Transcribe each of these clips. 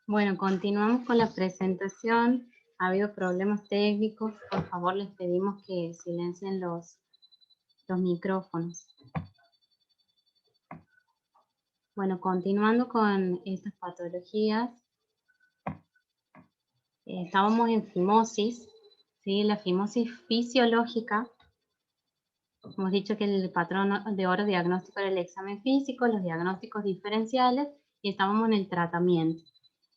Bueno, continuamos con la presentación. Ha habido problemas técnicos. Por favor, les pedimos que silencien los micrófonos. Bueno, continuando con estas patologías, estábamos en fimosis, ¿sí? La fimosis fisiológica. Hemos dicho que el patrón de oro diagnóstico era el examen físico, los diagnósticos diferenciales, y estábamos en el tratamiento.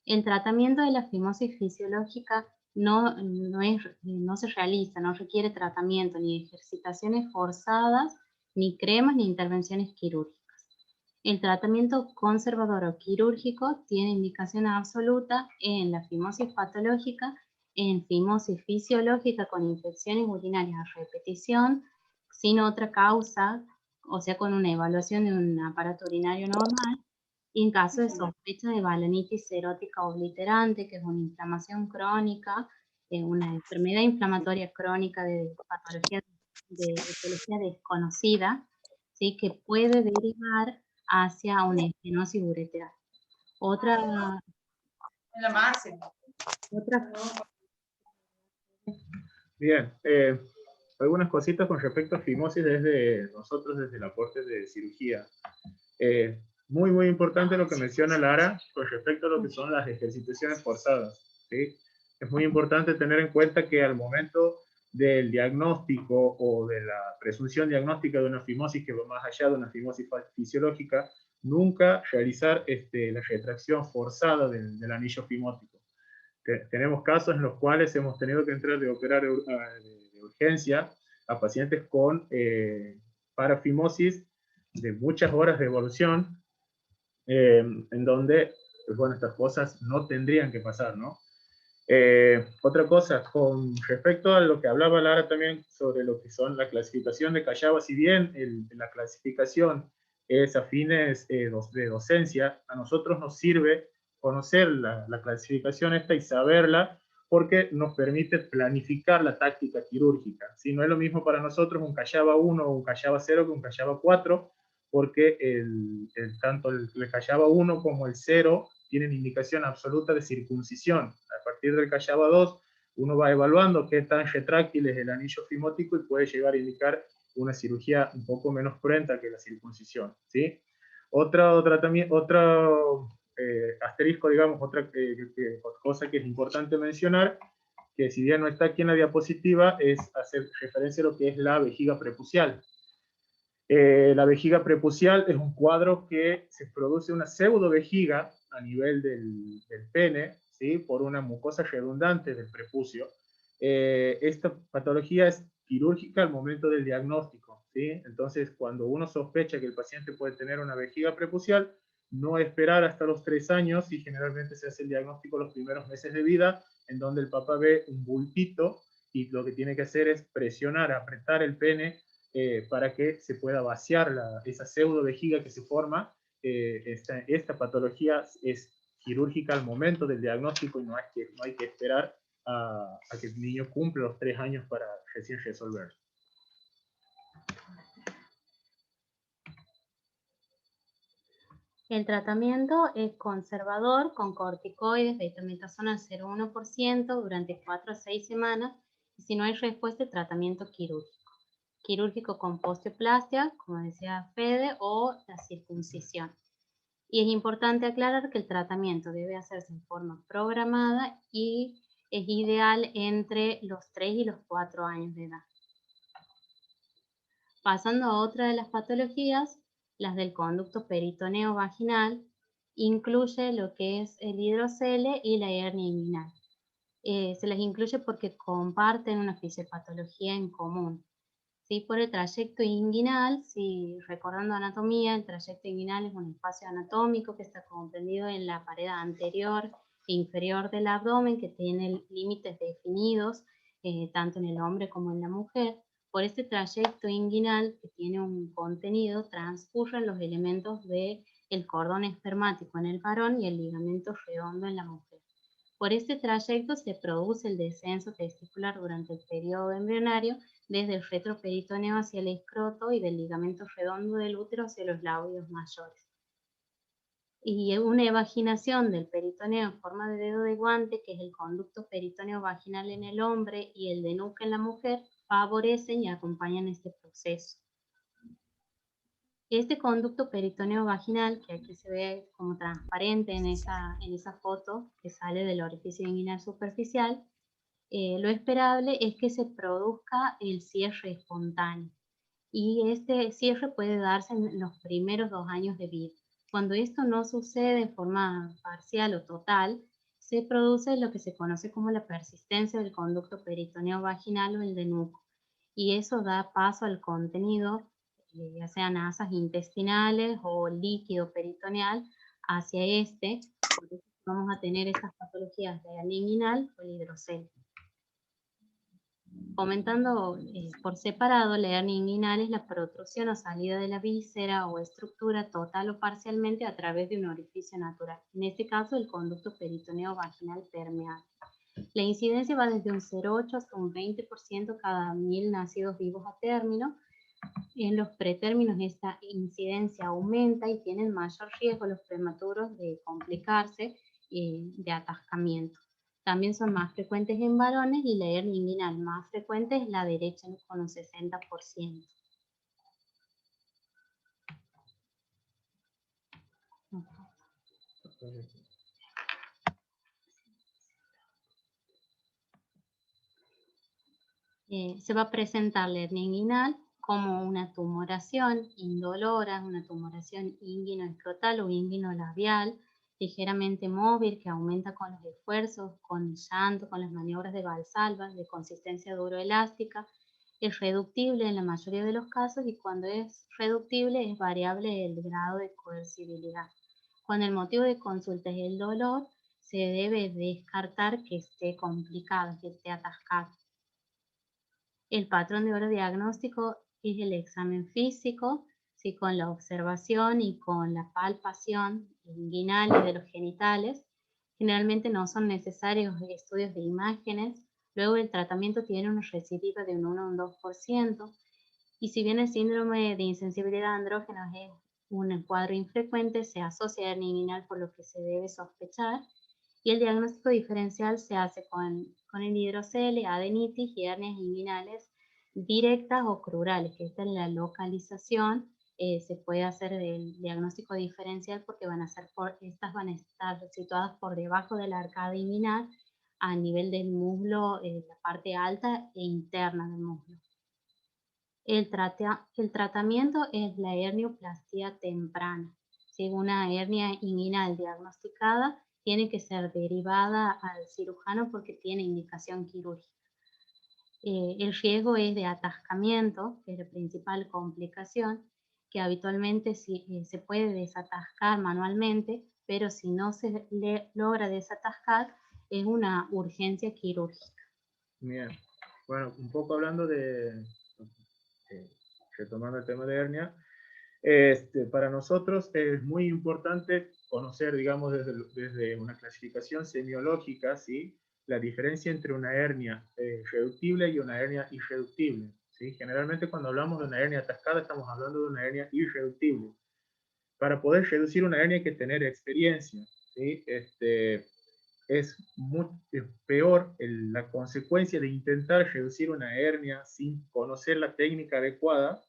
El tratamiento de la fimosis fisiológica no se realiza, no requiere tratamiento, ni ejercitaciones forzadas, ni cremas, ni intervenciones quirúrgicas. El tratamiento conservador o quirúrgico tiene indicación absoluta en la fimosis patológica, en fimosis fisiológica con infecciones urinarias a repetición, sin otra causa, o sea, con una evaluación de un aparato urinario normal, y en caso de sospecha de balanitis serótica obliterante, que es una inflamación crónica, una enfermedad inflamatoria crónica de patología de etiología desconocida, ¿sí? Que puede derivar hacia una estenosis ureteral. Otra, otra. Bien, algunas cositas con respecto a fimosis desde nosotros, desde el aporte de cirugía. Muy importante lo que menciona Lara con respecto a lo que son las ejercitaciones forzadas, ¿sí? Es muy importante tener en cuenta que al momento del diagnóstico o de la presunción diagnóstica de una fimosis que va más allá de una fimosis fisiológica, nunca realizar la retracción forzada del anillo fimótico. Tenemos casos en los cuales hemos tenido que entrar de operar de urgencia a pacientes con parafimosis de muchas horas de evolución, en donde, pues bueno, estas cosas no tendrían que pasar, ¿no? Otra cosa, con respecto a lo que hablaba Lara también sobre lo que son la clasificación de Callaba, si bien la clasificación es a fines de docencia, a nosotros nos sirve conocer la clasificación esta y saberla porque nos permite planificar la táctica quirúrgica. Si no es lo mismo para nosotros un Callaba 1 o un Callaba 0 que un Callaba 4, porque tanto el Callaba 1 como el 0 tienen indicación absoluta de circuncisión. A partir del Callaba 2, uno va evaluando qué tan retráctil es el anillo fimótico y puede llegar a indicar una cirugía un poco menos cruenta que la circuncisión, ¿sí? Otro asterisco, digamos, otra cosa que es importante mencionar, que si bien no está aquí en la diapositiva, es hacer referencia a lo que es la vejiga prepucial. La vejiga prepucial es un cuadro que se produce una pseudo vejiga a nivel del pene, ¿sí? Por una mucosa redundante del prepucio. Esta patología es quirúrgica al momento del diagnóstico, ¿sí? Entonces, cuando uno sospecha que el paciente puede tener una vejiga prepucial, no esperar hasta los 3 años, y generalmente se hace el diagnóstico los primeros meses de vida, en donde el papá ve un bultito y lo que tiene que hacer es presionar, apretar el pene para que se pueda vaciar esa pseudo vejiga que se forma. Esta patología es quirúrgica al momento del diagnóstico y no hay que esperar a que el niño cumpla los 3 años para recién resolver. El tratamiento es conservador con corticoides, betametazonas 0,1% durante 4 a 6 semanas, y si no hay respuesta, tratamiento quirúrgico. Quirúrgico con osteoplastia, como decía Fede, o la circuncisión. Y es importante aclarar que el tratamiento debe hacerse en forma programada y es ideal entre los 3 y los 4 años de edad. Pasando a otra de las patologías, las del conducto peritoneo vaginal, incluye lo que es el hidrocele y la hernia inguinal. Se las incluye porque comparten una fisiopatología en común. ¿Sí? Por el trayecto inguinal, si recordando anatomía, el trayecto inguinal es un espacio anatómico que está comprendido en la pared anterior e inferior del abdomen, que tiene límites definidos tanto en el hombre como en la mujer. Por este trayecto inguinal, que tiene un contenido, transcurren los elementos del cordón espermático en el varón y el ligamento redondo en la mujer. Por este trayecto se produce el descenso testicular durante el periodo embrionario, desde el retroperitoneo hacia el escroto y del ligamento redondo del útero hacia los labios mayores. Y una evaginación del peritoneo en forma de dedo de guante, que es el conducto peritoneo vaginal en el hombre y el de nuca en la mujer, favorecen y acompañan este proceso. Este conducto peritoneo vaginal, que aquí se ve como transparente en esa foto que sale del orificio inguinal superficial, lo esperable es que se produzca el cierre espontáneo. Y este cierre puede darse en los primeros 2 años de vida. Cuando esto no sucede de forma parcial o total, se produce lo que se conoce como la persistencia del conducto peritoneo vaginal o el denuco. Y eso da paso al contenido, ya sean asas intestinales o líquido peritoneal, hacia este. Por eso vamos a tener estas patologías de hernia inguinal o el hidrocele. Comentando por separado, la hernia inguinal es la protrusión o salida de la víscera o estructura total o parcialmente a través de un orificio natural. En este caso, el conducto peritoneo vaginal permeable. La incidencia va desde un 0,8 hasta un 20% cada 1000 nacidos vivos a término. En los pretérminos esta incidencia aumenta y tienen mayor riesgo los prematuros de complicarse de atascamiento. También son más frecuentes en varones y la hernia inguinal más frecuente es la derecha con un 60%. Se va a presentar la hernia inguinal como una tumoración indolora, una tumoración inguinoescrotal o inguinolabial, ligeramente móvil, que aumenta con los esfuerzos, con el llanto, con las maniobras de Valsalva, de consistencia duroelástica. Es reductible en la mayoría de los casos y cuando es reductible es variable el grado de coercibilidad. Cuando el motivo de consulta es el dolor, se debe descartar que esté complicado, que esté atascado. El patrón de oro diagnóstico es el examen físico, ¿sí? Con la observación y con la palpación inguinal y de los genitales. Generalmente no son necesarios estudios de imágenes. Luego el tratamiento tiene una recidiva de un 1 a un 2%. Y si bien el síndrome de insensibilidad a andrógenos es un cuadro infrecuente, se asocia a hernia inguinal por lo que se debe sospechar. Y el diagnóstico diferencial se hace con el hidrocele, adenitis y hernias inguinales directas o crurales, que esta es la localización. Se puede hacer el diagnóstico diferencial porque estas van a estar situadas por debajo de la arcada inguinal a nivel del muslo, la parte alta e interna del muslo. El tratamiento es la hernioplastia temprana. Si una hernia inguinal diagnosticada tiene que ser derivada al cirujano porque tiene indicación quirúrgica. El riesgo es de atascamiento, que es la principal complicación, que habitualmente se puede desatascar manualmente, pero si no se logra desatascar, es una urgencia quirúrgica. Bien, bueno, un poco hablando retomando el tema de hernia, para nosotros es muy importante conocer, digamos, desde una clasificación semiológica, ¿sí? La diferencia entre una hernia reductible y una hernia irreductible, ¿sí? Generalmente cuando hablamos de una hernia atascada estamos hablando de una hernia irreductible. Para poder reducir una hernia hay que tener experiencia, ¿sí? Es peor la consecuencia de intentar reducir una hernia sin conocer la técnica adecuada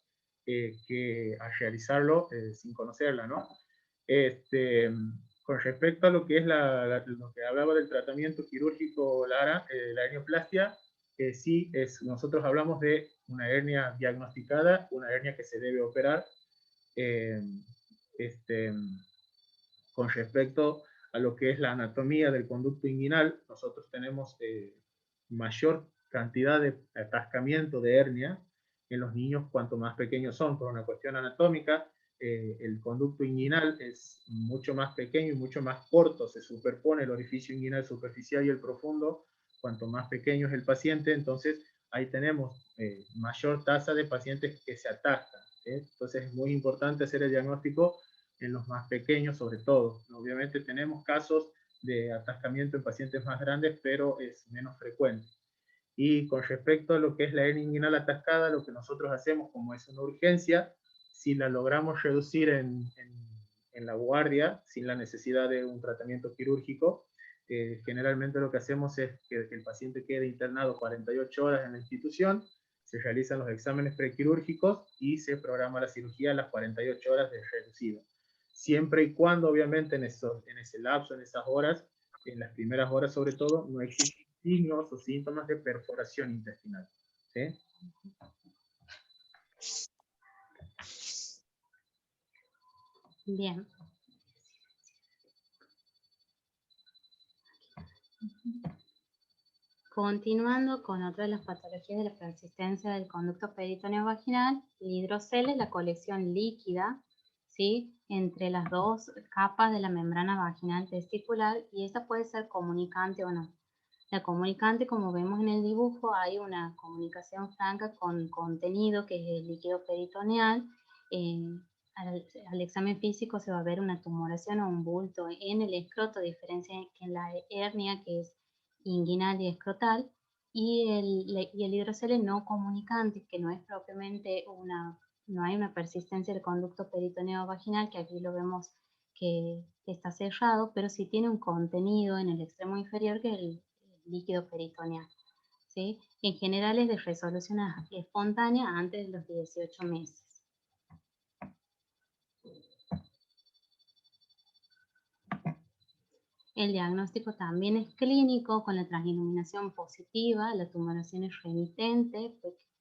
que a realizarlo sin conocerla, ¿no? Con respecto a lo que es lo que hablaba del tratamiento quirúrgico, Lara, la hernioplastia, sí, nosotros hablamos de una hernia diagnosticada, una hernia que se debe operar. Eh, este, con respecto a lo que es la anatomía del conducto inguinal, nosotros tenemos mayor cantidad de atascamiento de hernia en los niños cuanto más pequeños son, por una cuestión anatómica. El conducto inguinal es mucho más pequeño y mucho más corto, se superpone el orificio inguinal superficial y el profundo, cuanto más pequeño es el paciente, entonces ahí tenemos mayor tasa de pacientes que se atascan. Entonces es muy importante hacer el diagnóstico en los más pequeños sobre todo. Obviamente tenemos casos de atascamiento en pacientes más grandes, pero es menos frecuente. Y con respecto a lo que es la hernia inguinal atascada, lo que nosotros hacemos como es una urgencia, si la logramos reducir en en la guardia, sin la necesidad de un tratamiento quirúrgico. Generalmente lo que hacemos es que el paciente quede internado 48 horas en la institución, se realizan los exámenes prequirúrgicos y se programa la cirugía a las 48 horas de reducido. Siempre y cuando, obviamente, en ese lapso, en esas horas, en las primeras horas sobre todo, no existen signos o síntomas de perforación intestinal. ¿Sí? Bien. Continuando con otra de las patologías de la persistencia del conducto peritoneo vaginal, el hidrocele es la colección líquida, ¿sí?, entre las dos capas de la membrana vaginal testicular, y esta puede ser comunicante o no. La comunicante, como vemos en el dibujo, hay una comunicación franca con contenido que es el líquido peritoneal. Al examen físico se va a ver una tumoración o un bulto en el escroto, a diferencia que en la hernia, que es inguinal y escrotal, y el hidrocele no comunicante, que no es propiamente no hay una persistencia del conducto peritoneo vaginal, que aquí lo vemos que está cerrado, pero sí tiene un contenido en el extremo inferior que es el líquido peritoneal, ¿sí? En general es de resolución espontánea antes de los 18 meses. El diagnóstico también es clínico con la transiluminación positiva, la tumoración es remitente,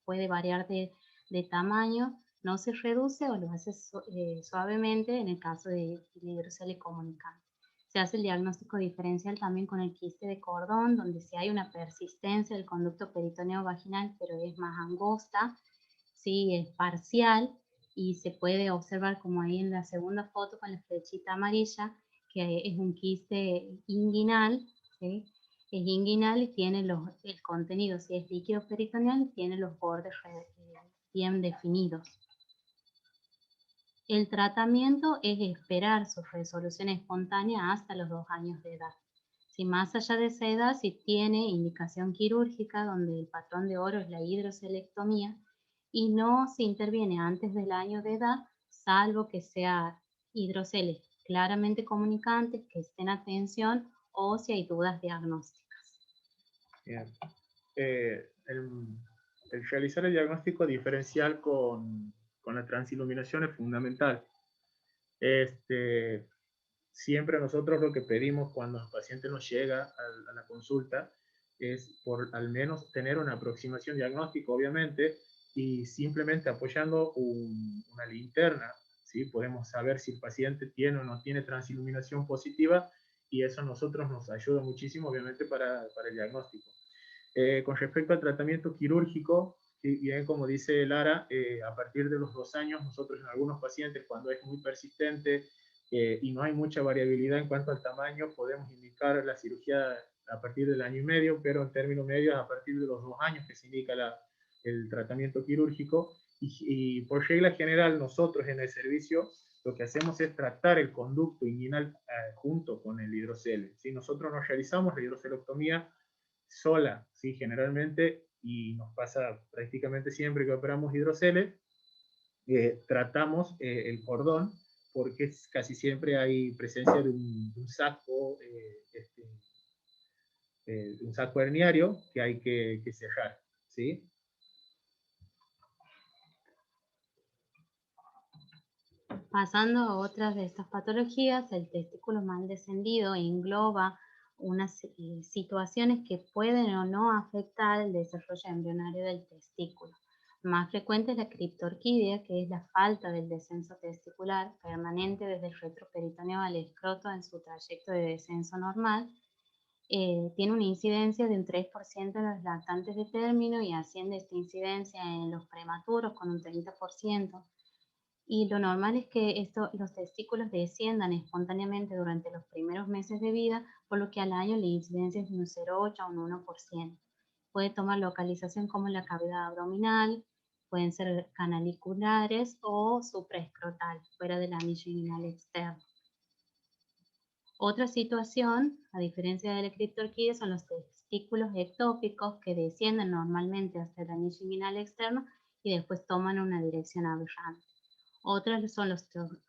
puede variar de tamaño, no se reduce o lo hace suavemente en el caso de hidrocele comunicante. Se hace el diagnóstico diferencial también con el quiste de cordón, donde sí hay una persistencia del conducto peritoneo vaginal, pero es más angosta, sí, es parcial, y se puede observar, como ahí en la segunda foto con la flechita amarilla, que es un quiste inguinal, ¿sí? Es inguinal y tiene el contenido, si es líquido peritoneal, tiene los bordes bien definidos. El tratamiento es esperar su resolución espontánea hasta los 2 años de edad. Si más allá de esa edad, si tiene indicación quirúrgica, donde el patrón de oro es la hidrocelectomía, y no se interviene antes del año de edad, salvo que sea hidroceles claramente comunicantes, que estén en atención, o si hay dudas diagnósticas. Bien. El realizar el diagnóstico diferencial con la transiluminación es fundamental. Siempre nosotros lo que pedimos cuando el paciente nos llega a la consulta es por al menos tener una aproximación diagnóstica, obviamente, y simplemente apoyando una linterna, ¿sí? Podemos saber si el paciente tiene o no tiene transiluminación positiva, y eso a nosotros nos ayuda muchísimo, obviamente, para el diagnóstico. Con respecto al tratamiento quirúrgico, bien como dice Lara, a partir de los 2 años, nosotros en algunos pacientes, cuando es muy persistente y no hay mucha variabilidad en cuanto al tamaño, podemos indicar la cirugía a partir del año y medio, pero en términos medios a partir de los 2 años que se indica el tratamiento quirúrgico. Y por regla general, nosotros en el servicio lo que hacemos es tratar el conducto inguinal junto con el hidrocele. ¿Sí? Nosotros nos realizamos la hidrocelectomía sola, ¿sí? Generalmente, y nos pasa prácticamente siempre que operamos hidrocele, tratamos el cordón, porque casi siempre hay presencia de un saco, un saco herniario que hay que cerrar, ¿sí? Pasando a otras de estas patologías, el testículo mal descendido engloba unas situaciones que pueden o no afectar el desarrollo embrionario del testículo. Más frecuente es la criptorquidia, que es la falta del descenso testicular permanente desde el retroperitoneo al escroto en su trayecto de descenso normal. Tiene una incidencia de un 3% en los lactantes de término y asciende esta incidencia en los prematuros con un 30%. Y lo normal es que los testículos desciendan espontáneamente durante los primeros meses de vida, por lo que al año la incidencia es de un 0,8 a un 1%. Puede tomar localización como la cavidad abdominal, pueden ser canaliculares o supraescrotal, fuera del anillo inguinal externo. Otra situación, a diferencia de la criptorquidia, son los testículos ectópicos, que descienden normalmente hasta el anillo inguinal externo y después toman una dirección aberrante. Otras son los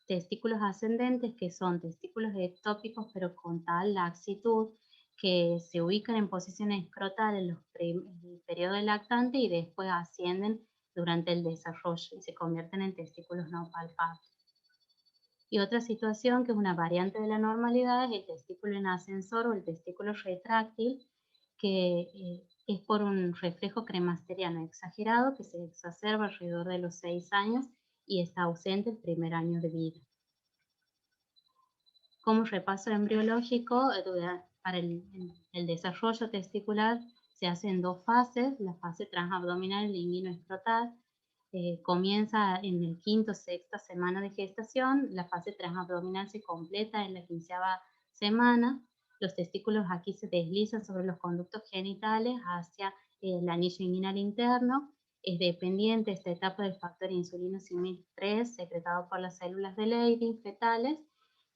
testículos ascendentes, que son testículos ectópicos, pero con tal laxitud que se ubican en posiciones escrotales en el periodo lactante y después ascienden durante el desarrollo y se convierten en testículos no palpables. Y otra situación que es una variante de la normalidad es el testículo en ascensor o el testículo retráctil, que es por un reflejo cremasteriano exagerado que se exacerba alrededor de los 6 años y está ausente el primer año de vida. Como repaso embriológico, para el desarrollo testicular se hace en dos fases: la fase transabdominal y linguinoescrotal. Comienza en el quinto o sexta semana de gestación, la fase transabdominal se completa en la 15ª semana. Los testículos aquí se deslizan sobre los conductos genitales hacia el anillo inguinal interno. Es dependiente esta etapa del factor insulino simil 3 secretado por las células de Leydig fetales.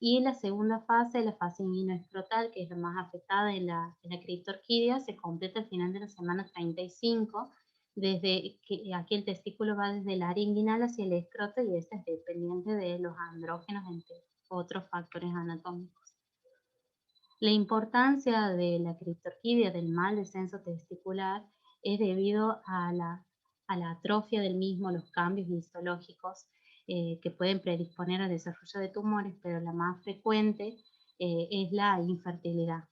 Y la segunda fase, la fase inguinoescrotal, que es la más afectada en la criptorquidia, se completa al final de la semana 35, desde que aquí el testículo va desde el área inguinal hacia el escroto y este es dependiente de los andrógenos, entre otros factores anatómicos. La importancia de la criptorquidia, del mal descenso testicular, es debido a la atrofia del mismo, los cambios histológicos que pueden predisponer al desarrollo de tumores, pero la más frecuente es la infertilidad,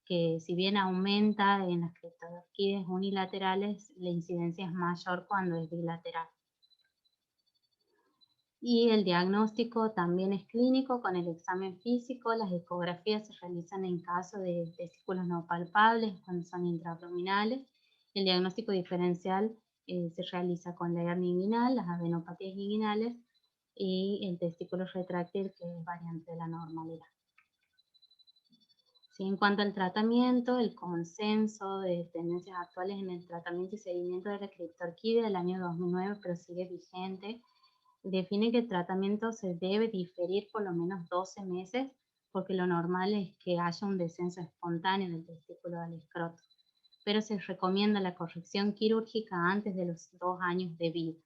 que si bien aumenta en las criptorquidias unilaterales, la incidencia es mayor cuando es bilateral. Y el diagnóstico también es clínico con el examen físico. Las ecografías se realizan en caso de testículos no palpables, cuando son intraabdominales. El diagnóstico diferencial se realiza con la hernia inguinal, las adenopatías inguinales y el testículo retráctil, que es variante de la normalidad. Sí, en cuanto al tratamiento, el consenso de tendencias actuales en el tratamiento y seguimiento de la criptorquidia del año 2009, pero sigue vigente, define que el tratamiento se debe diferir por lo menos 12 meses, porque lo normal es que haya un descenso espontáneo del testículo al escroto, pero se recomienda la corrección quirúrgica antes de los 2 años de vida.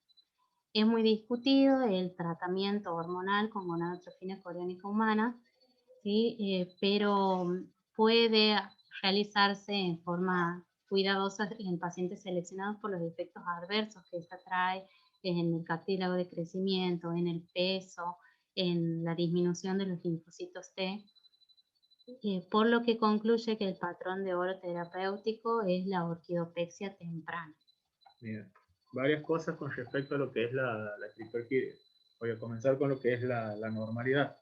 Es muy discutido el tratamiento hormonal con gonadotrofina coriónica humana, ¿sí? Pero puede realizarse en forma cuidadosa en pacientes seleccionados por los efectos adversos que esta trae en el cartílago de crecimiento, en el peso, en la disminución de los linfocitos T, por lo que concluye que el patrón de oro terapéutico es la orquidopexia temprana. Bien. Varias cosas con respecto a lo que es la criptorquidia. Voy a comenzar con lo que es la normalidad.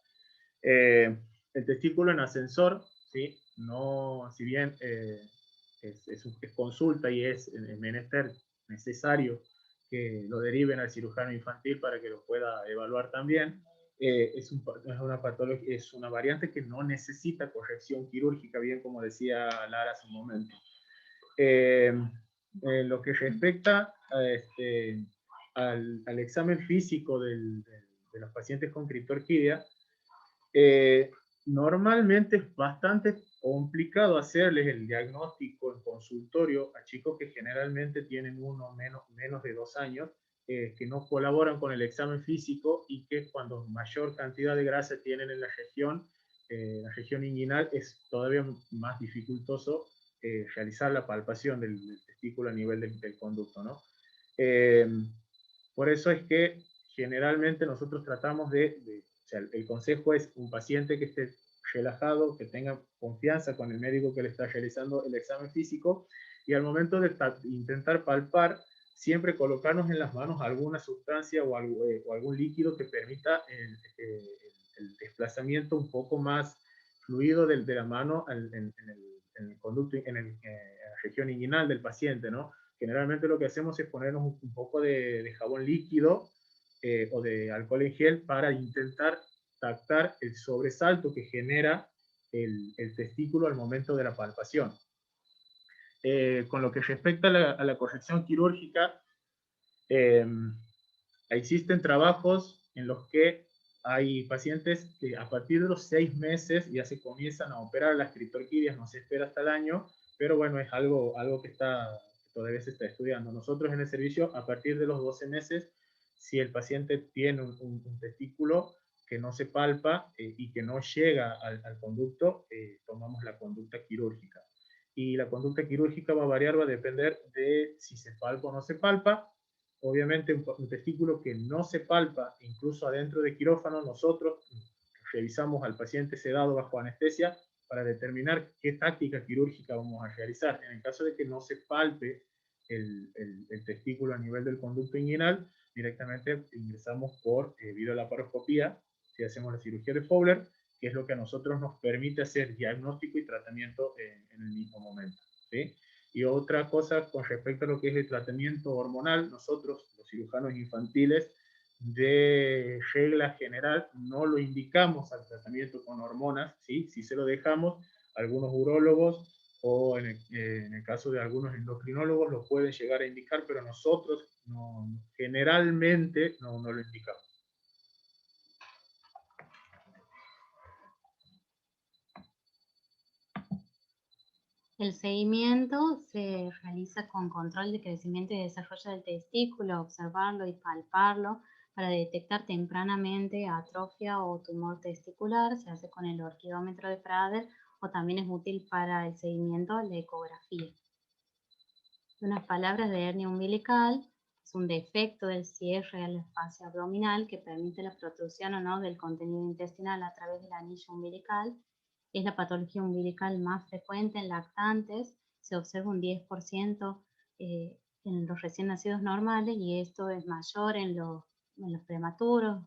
El testículo en ascensor, ¿sí? No, si bien es consulta y es menester necesario que lo deriven al cirujano infantil para que lo pueda evaluar también, es una patología, es una variante que no necesita corrección quirúrgica, bien como decía Lara hace un momento. Lo que respecta al examen físico de los pacientes con criptorquidia, normalmente es bastante complicado hacerles el diagnóstico en consultorio a chicos que generalmente tienen menos de 2 años, que no colaboran con el examen físico y que cuando mayor cantidad de grasa tienen en la región inguinal, es todavía más dificultoso realizar la palpación del testículo a nivel del conducto, ¿no? Por eso es que generalmente nosotros tratamos o sea, el consejo es un paciente que esté relajado, que tenga confianza con el médico que le está realizando el examen físico, y al momento de intentar palpar, siempre colocarnos en las manos alguna sustancia o algún líquido que permita el desplazamiento un poco más fluido de la mano en el conducto, en la región inguinal del paciente, ¿no? Generalmente lo que hacemos es ponernos un poco de jabón líquido o de alcohol en gel para intentar captar el sobresalto que genera el testículo al momento de la palpación. Con lo que respecta a la corrección quirúrgica, existen trabajos en los que hay pacientes que a partir de los 6 meses ya se comienzan a operar las criptorquidias, no se espera hasta el año, pero bueno, es algo que todavía se está estudiando. Nosotros en el servicio, a partir de los 12 meses, si el paciente tiene un testículo que no se palpa y que no llega al conducto, tomamos la conducta quirúrgica. Y la conducta quirúrgica va a variar, va a depender de si se palpa o no se palpa. Obviamente un testículo que no se palpa, incluso adentro de quirófano, nosotros revisamos al paciente sedado bajo anestesia para determinar qué táctica quirúrgica vamos a realizar. En el caso de que no se palpe el testículo a nivel del conducto inguinal, directamente ingresamos por videolaparoscopía, si hacemos la cirugía de Fowler, que es lo que a nosotros nos permite hacer diagnóstico y tratamiento en el mismo momento, ¿sí? Y otra cosa con respecto a lo que es el tratamiento hormonal, nosotros, los cirujanos infantiles, de regla general, no lo indicamos al tratamiento con hormonas, ¿sí? Si se lo dejamos, algunos urólogos o en el caso de algunos endocrinólogos lo pueden llegar a indicar, pero nosotros generalmente no lo indicamos. El seguimiento se realiza con control de crecimiento y desarrollo del testículo, observarlo y palparlo para detectar tempranamente atrofia o tumor testicular. Se hace con el orquidómetro de Prader o también es útil para el seguimiento la ecografía. Unas palabras de hernia umbilical es un defecto del cierre al espacio abdominal que permite la protrusión o no del contenido intestinal a través del anillo umbilical. Es la patología umbilical más frecuente en lactantes, se observa un 10% en los recién nacidos normales y esto es mayor en los prematuros,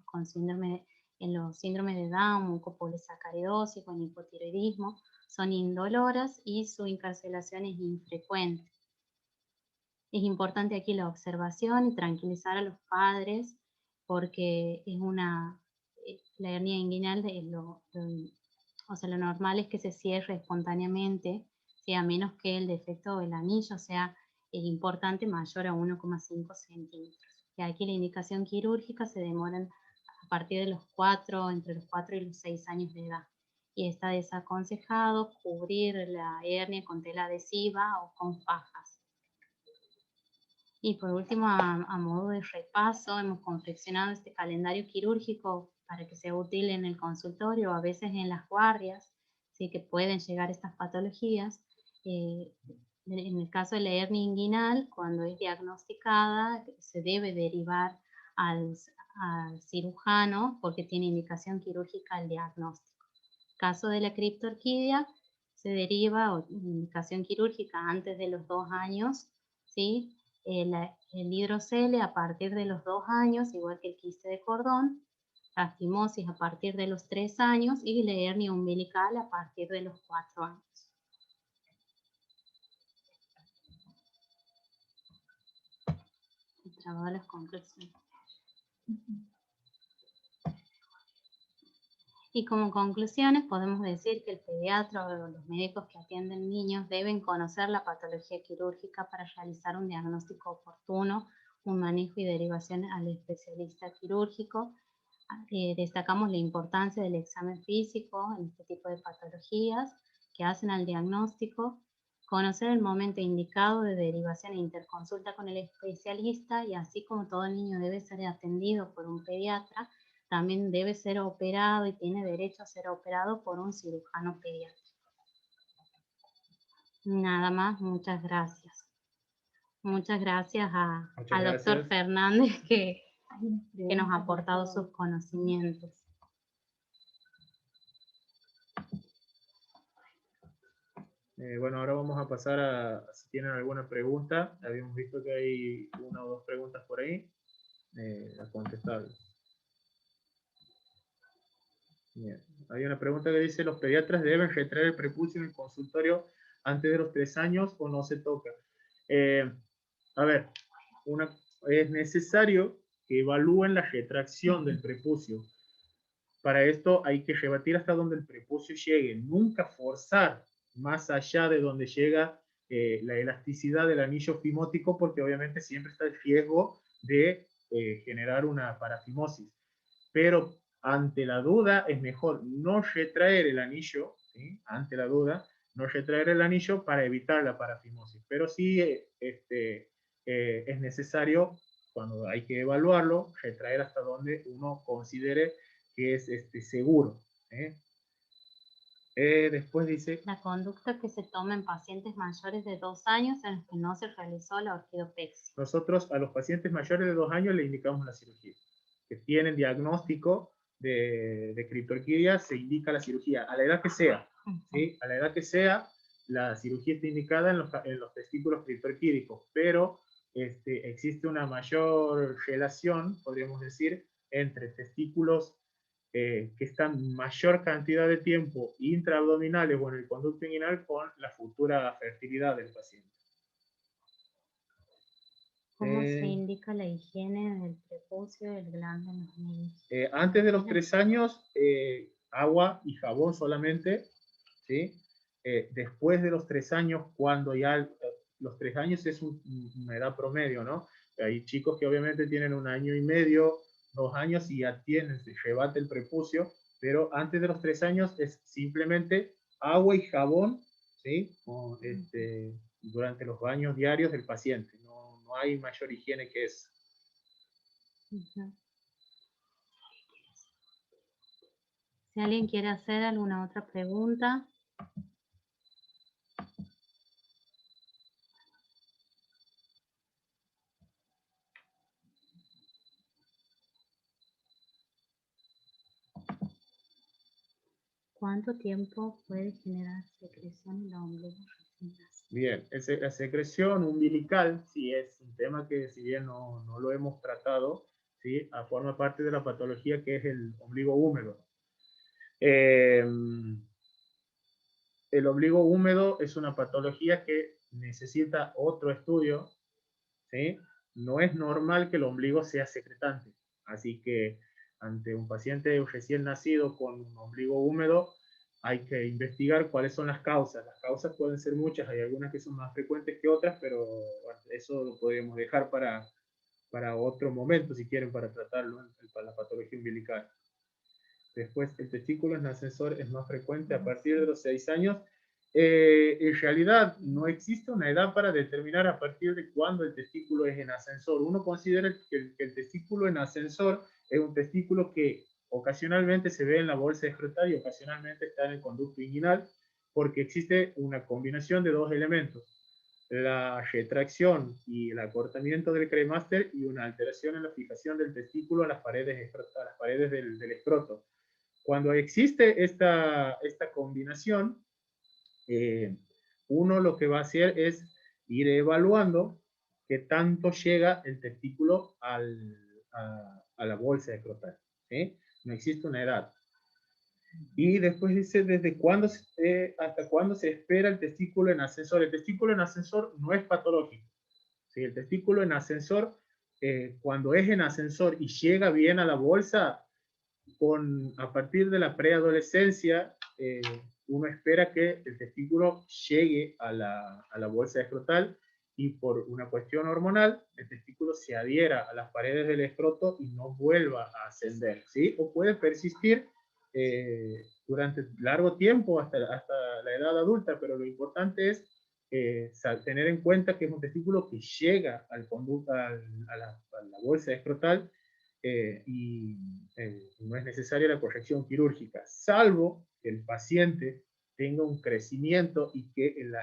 en los síndromes de Down, mucopolisacaridosis o en hipotiroidismo, son indoloras y su encarcelación es infrecuente. Es importante aquí la observación y tranquilizar a los padres porque la hernia inguinal o sea, lo normal es que se cierre espontáneamente, a menos que el defecto del anillo sea importante, mayor a 1,5 centímetros. Y aquí la indicación quirúrgica se demora a partir de entre los 4 y los 6 años de edad. Y está desaconsejado cubrir la hernia con tela adhesiva o con fajas. Y por último, a modo de repaso, hemos confeccionado este calendario quirúrgico para que sea útil en el consultorio, a veces en las guardias, ¿sí? Que pueden llegar estas patologías. En el caso de la hernia inguinal, cuando es diagnosticada, se debe derivar al cirujano porque tiene indicación quirúrgica al diagnóstico. Caso de la criptorquidia, se deriva o indicación quirúrgica antes de los 2 años, ¿sí? El hidrocele a partir de los 2 años, igual que el quiste de cordón, la fimosis a partir de los 3 años y la hernia umbilical a partir de los 4 años. He trabado las conclusiones. Y como conclusiones podemos decir que el pediatra o los médicos que atienden niños deben conocer la patología quirúrgica para realizar un diagnóstico oportuno, un manejo y derivación al especialista quirúrgico. Destacamos la importancia del examen físico en este tipo de patologías que hacen al diagnóstico, conocer el momento indicado de derivación e interconsulta con el especialista y así como todo niño debe ser atendido por un pediatra, también debe ser operado y tiene derecho a ser operado por un cirujano pediatra. Nada más, muchas gracias. Muchas gracias al doctor Fernández que nos ha aportado sus conocimientos. Bueno, ahora vamos a pasar a si tienen alguna pregunta. Habíamos visto que hay 1 o 2 preguntas por ahí. A contestar. Bien. Hay una pregunta que dice: ¿los pediatras deben retraer el prepucio en el consultorio antes de los 3 años o no se toca? A ver, es necesario que evalúen la retracción del prepucio. Para esto hay que rebatir hasta donde el prepucio llegue, nunca forzar más allá de donde llega la elasticidad del anillo fimótico, porque obviamente siempre está el riesgo de generar una parafimosis. Pero ante la duda es mejor no retraer el anillo, ¿sí? Ante la duda, no retraer el anillo para evitar la parafimosis. Pero sí es necesario cuando hay que evaluarlo, retraer hasta donde uno considere que es seguro. Después dice... La conducta que se toma en pacientes mayores de 2 años en los que no se realizó la ortodopexia. Nosotros a los pacientes mayores de 2 años le indicamos la cirugía. Que tienen diagnóstico de criptorquidia, se indica la cirugía, a la edad que sea. ¿Sí? A la edad que sea, la cirugía está indicada en los testículos criptorquídicos, pero existe una mayor relación, podríamos decir, entre testículos que están mayor cantidad de tiempo intraabdominales o en el conducto inguinal con la futura fertilidad del paciente. ¿Cómo se indica la higiene del prepucio y del glande en los niños? Antes de los 3 años, agua y jabón solamente, ¿sí? Después de los 3 años, cuando ya los 3 años es una edad promedio, ¿no? Hay chicos que obviamente tienen 1 año y medio, 2 años y ya se rebate el prepucio, pero antes de los 3 años es simplemente agua y jabón, ¿sí? Durante los baños diarios del paciente. No hay mayor higiene que eso. Si alguien quiere hacer alguna otra pregunta. ¿Cuánto tiempo puede generar secreción en la ombligo recién nacido? Bien, la secreción umbilical, sí es un tema que si bien no lo hemos tratado, ¿sí? Forma parte de la patología que es el ombligo húmedo. El ombligo húmedo es una patología que necesita otro estudio, ¿sí? No es normal que el ombligo sea secretante, así que ante un paciente recién nacido con un ombligo húmedo, hay que investigar cuáles son las causas. Las causas pueden ser muchas, hay algunas que son más frecuentes que otras, pero bueno, eso lo podemos dejar para otro momento, si quieren, para tratarlo, para la patología umbilical. Después, el testículo en ascensor es más frecuente a partir de los 6 años. En realidad, no existe una edad para determinar a partir de cuándo el testículo es en ascensor. Uno considera que el testículo en ascensor es un testículo que ocasionalmente se ve en la bolsa escrotal y ocasionalmente está en el conducto inguinal, porque existe una combinación de dos elementos: la retracción y el acortamiento del cremaster y una alteración en la fijación del testículo a las paredes del escroto. Cuando existe esta combinación, uno lo que va a hacer es ir evaluando qué tanto llega el testículo a la bolsa escrotal, ¿sí? No existe una edad. Y después dice desde cuándo, hasta cuándo se espera el testículo en ascensor. El testículo en ascensor no es patológico. ¿Sí? El testículo en ascensor, cuando es en ascensor y llega bien a la bolsa, a partir de la preadolescencia, uno espera que el testículo llegue a la bolsa escrotal y por una cuestión hormonal, el testículo se adhiera a las paredes del escroto y no vuelva a ascender, ¿sí? O puede persistir durante largo tiempo hasta la edad adulta, pero lo importante es tener en cuenta que es un testículo que llega a la bolsa escrotal y no es necesaria la corrección quirúrgica, salvo que el paciente tenga un crecimiento y que el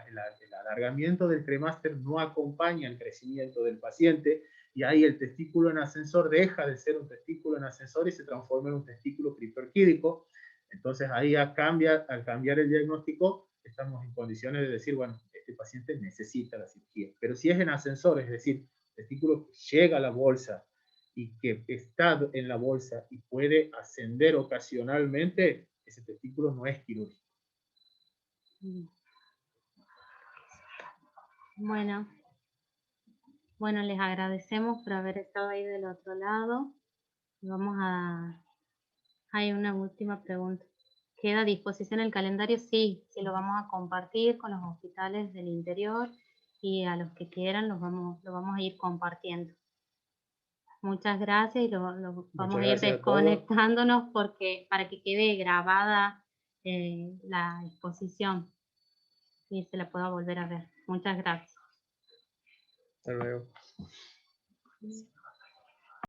alargamiento del cremaster no acompaña el crecimiento del paciente, y ahí el testículo en ascensor deja de ser un testículo en ascensor y se transforma en un testículo criptorquídico. Entonces ahí al cambiar el diagnóstico, estamos en condiciones de decir, bueno, este paciente necesita la cirugía. Pero si es en ascensor, es decir, el testículo llega a la bolsa y que está en la bolsa y puede ascender ocasionalmente, ese testículo no es quirúrgico. Bueno, les agradecemos por haber estado ahí del otro lado. Hay una última pregunta. ¿Queda a disposición el calendario? Sí, lo vamos a compartir con los hospitales del interior y a los que quieran lo vamos a ir compartiendo. Muchas gracias y vamos a ir desconectándonos para que quede grabada la exposición y se la pueda volver a ver. Muchas gracias. Hasta luego.